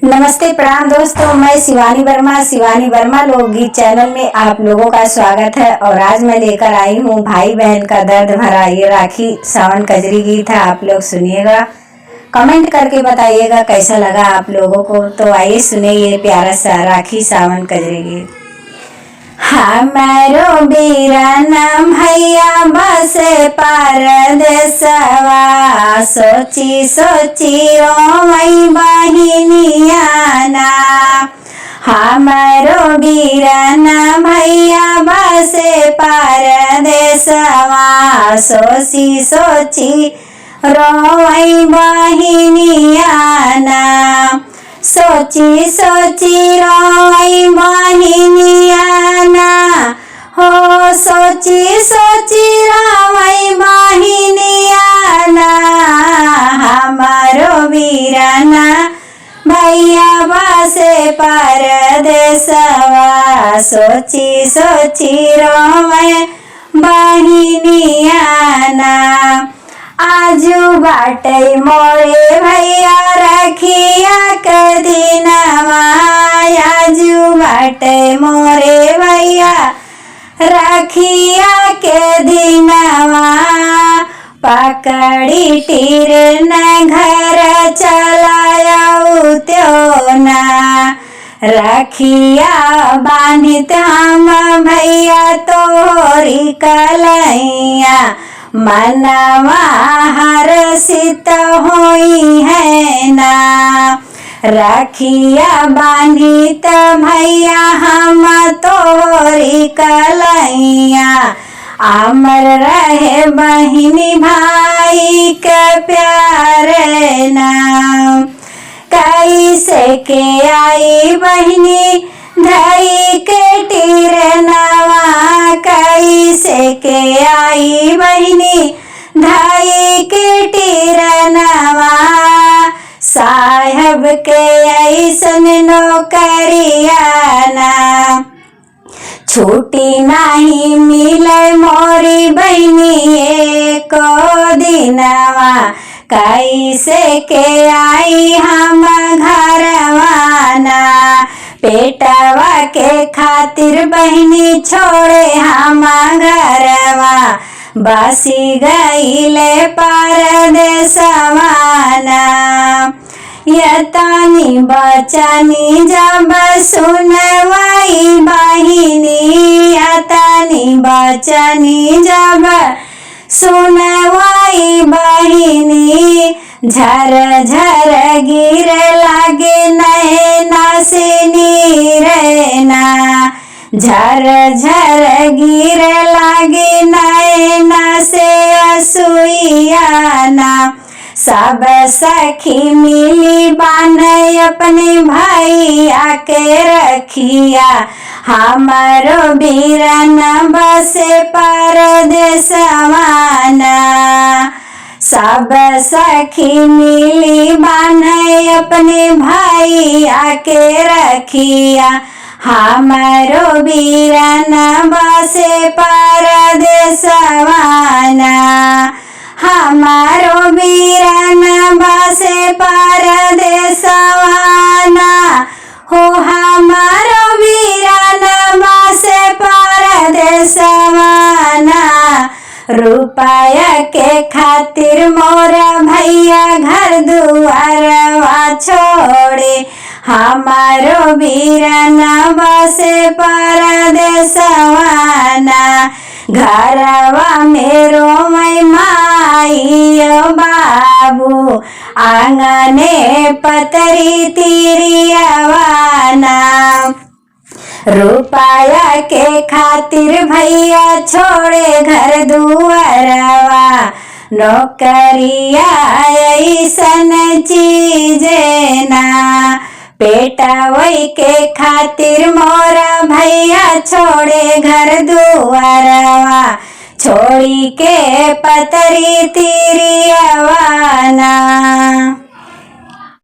नमस्ते प्रणाम दोस्तों, मैं शिवानी वर्मा लोकगीत चैनल में आप लोगों का स्वागत है। और आज मैं लेकर आई हूँ भाई बहन का दर्द भरा ये राखी सावन कजरी गीत है। आप लोग सुनिएगा, कमेंट करके बताइएगा कैसा लगा आप लोगों को। तो आइए सुने ये प्यारा सा राखी सावन कजरी गीत। हमारो बीराना भैया बसे परदेसवा, सोची सोची रोवई बहिनियाना। हमारो बीराना भैया बसे परदेसवा, सोची सोची रोवई बहिनियाना। सोची सोची रोई बहिनियाना हो, सोची सोची रोई बहिनियाना। हमारो बीराना भैया बसे परदेसवा, सोची सोची रोई बहिनियाना। आजू बाटे मोरे भैया रखिया के दिनवा, आजू बाटे मोरे भैया रखिया के दिनवा। पकड़ी टीर न घर चलाया त्यो ना, रखिया बांधित हम भैया तोरी कलैया। मनवा हर्षित होई है ना, रखिया बांधित भैया हम तोरी कलैया। अमर रहे बहिनी भाई के प्यारे नाम। कैसे के आई बहिनी धई के टीरनवा, कैसे के आई बहिनी धई के टीरनवा। साहब के ऐसन नौकरिया ना, छुट्टी नहीं मिले मोरी बहिनी एको दिनवा। कैसे के आई हम घरवाना, पेटवा के खातिर बहिनी छोड़े हम घरवा। बसी गईले परदेसवा ना, यतानी बचनी जब सुनवाई बहिनी, यतानी बचनी जब सुनवाई बहिनी। झर झर गिर लागे नैना से नीरना, झर झर गिर लागे नैना से असुइयाना। सब सखी मिली बान्हे अपने भैया के रखिया, हमारो बीराना बसे परदेसवा ना। सब सखी मिली बान्हे अपने भैया के रखिया, हमारो बीराना बसे परदेसवा ना। हमारो बीराना बसे परदेसवा ना हो, हमारो बीराना बसे परदेसवा ना। रुपया के खातिर मोरा भैया घर दुआरवा छोड़े, हमारो बीराना बसे परदेसवा ना। घरवा मेरो मैं माई बाबू, आंगने पतरी तिरियावाना। रुपया के खातिर भैया छोड़े घर दुआरवा, नौकरिया ऐसन चीज ना। पेटवई के खातिर मोरा भैया छोड़े घर दुआरवा, छोड़ी के पतरी तिरियावाना।